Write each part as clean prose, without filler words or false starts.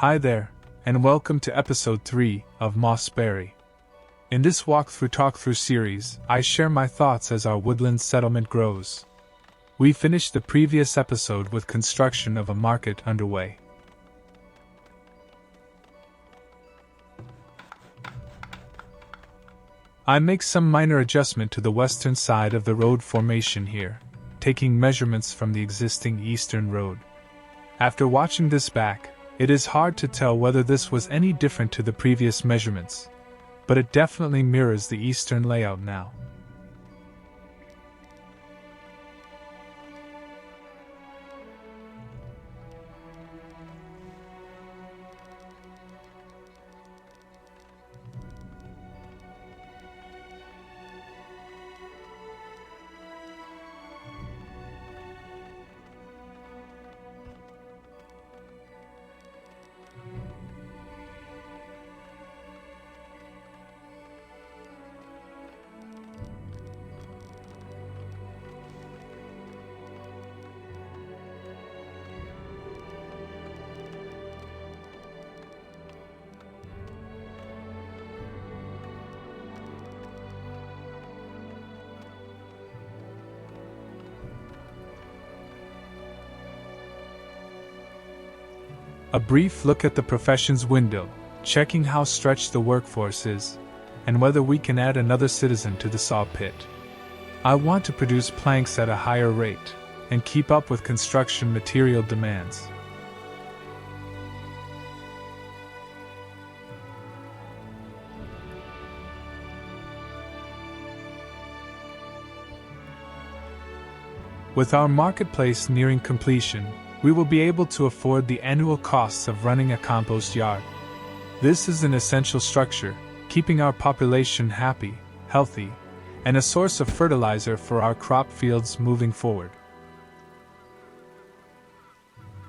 Hi there, and welcome to episode 3 of Mossbury. In this Talkthrough series, I share my thoughts as our woodland settlement grows. We finished the previous episode with construction of a market underway. I make some minor adjustment to the western side of the road formation here, taking measurements from the existing eastern road. After watching this back, it is hard to tell whether this was any different to the previous measurements, but it definitely mirrors the eastern layout now. A brief look at the profession's window, checking how stretched the workforce is, and whether we can add another citizen to the saw pit. I want to produce planks at a higher rate, and keep up with construction material demands. With our marketplace nearing completion, we will be able to afford the annual costs of running a compost yard. This is an essential structure, keeping our population happy, healthy, and a source of fertilizer for our crop fields moving forward.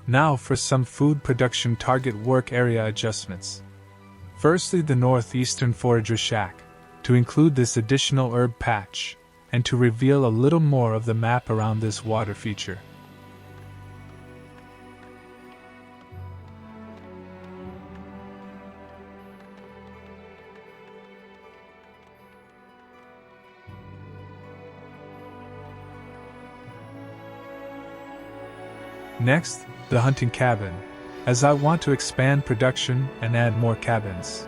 Now for some food production target work area adjustments. Firstly, the northeastern forager shack, to include this additional herb patch, and to reveal a little more of the map around this water feature. Next, the hunting cabin, as I want to expand production and add more cabins.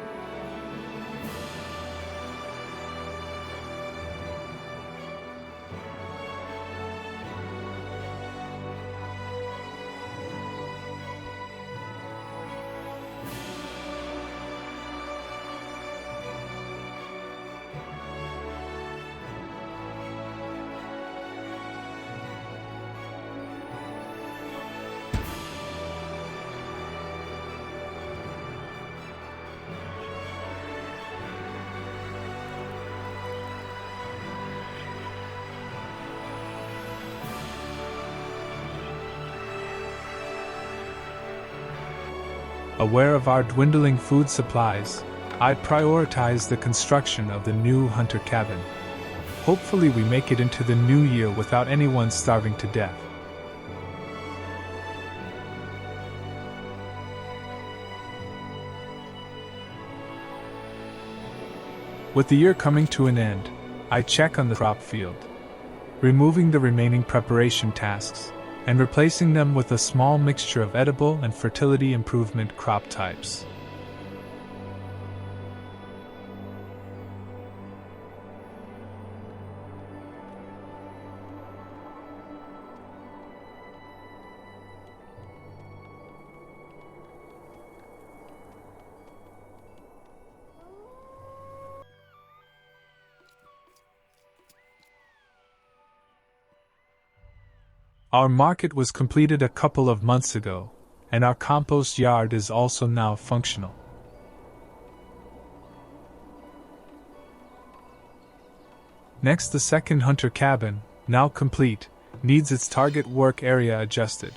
Aware of our dwindling food supplies, I prioritize the construction of the new hunter cabin. Hopefully we make it into the new year without anyone starving to death. With the year coming to an end, I check on the crop field, removing the remaining preparation tasks, and replacing them with a small mixture of edible and fertility improvement crop types. Our market was completed a couple of months ago, and our compost yard is also now functional. Next, the second hunter cabin, now complete, needs its target work area adjusted.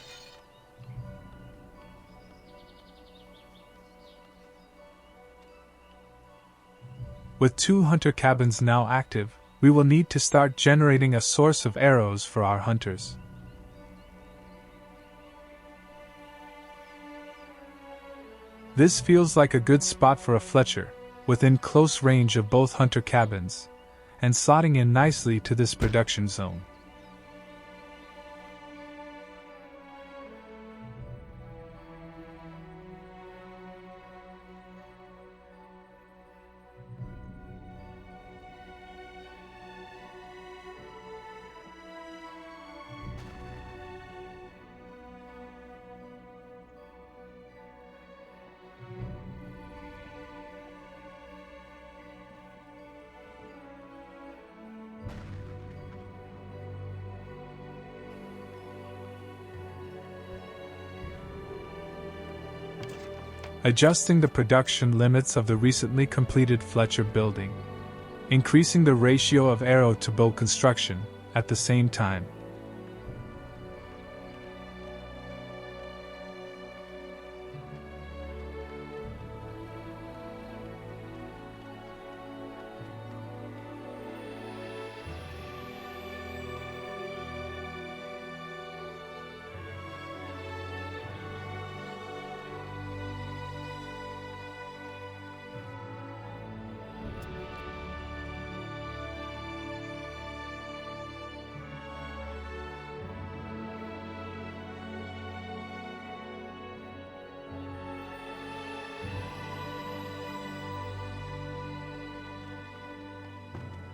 With 2 hunter cabins now active, we will need to start generating a source of arrows for our hunters. This feels like a good spot for a Fletcher, within close range of both hunter cabins, and slotting in nicely to this production zone. Adjusting the production limits of the recently completed Fletcher building, increasing the ratio of arrow to bow construction at the same time.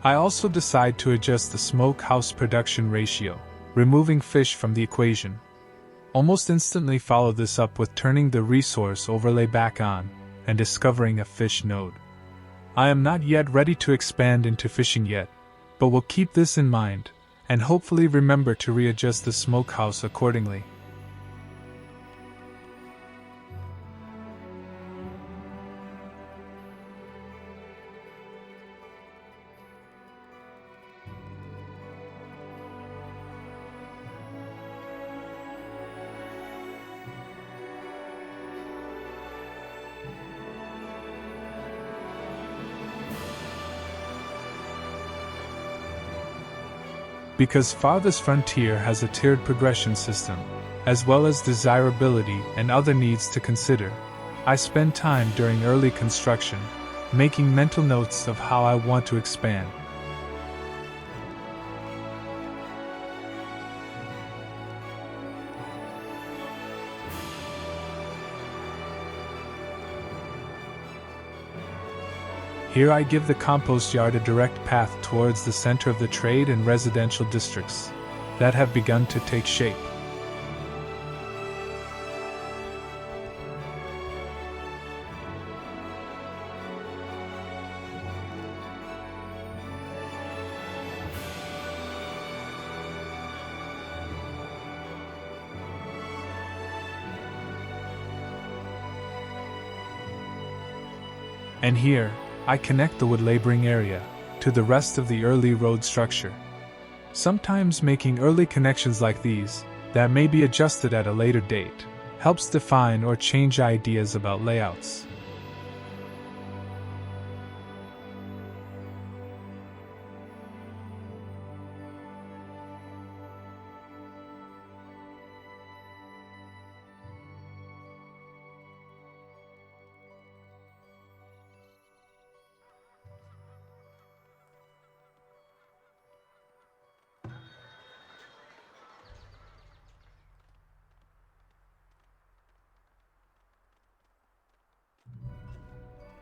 I also decide to adjust the smokehouse production ratio, removing fish from the equation. Almost instantly follow this up with turning the resource overlay back on, and discovering a fish node. I am not yet ready to expand into fishing yet, but will keep this in mind, and hopefully remember to readjust the smokehouse accordingly. Because Farthest Frontier has a tiered progression system, as well as desirability and other needs to consider, I spend time during early construction, making mental notes of how I want to expand. Here I give the compost yard a direct path towards the center of the trade and residential districts that have begun to take shape. And here, I connect the wood laboring area to the rest of the early road structure. Sometimes making early connections like these, that may be adjusted at a later date, helps define or change ideas about layouts.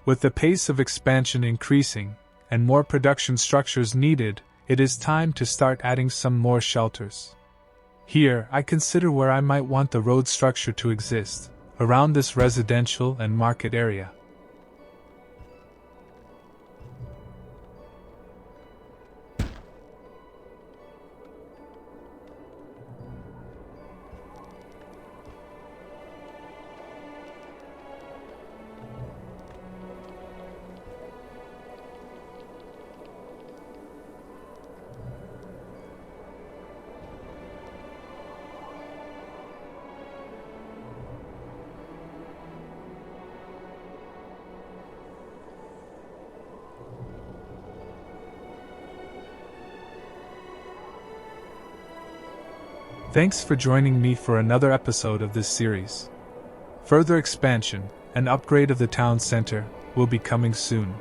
With the pace of expansion increasing, and more production structures needed, it is time to start adding some more shelters. Here, I consider where I might want the road structure to exist, around this residential and market area. Thanks for joining me for another episode of this series. Further expansion, An upgrade of the town center will be coming soon.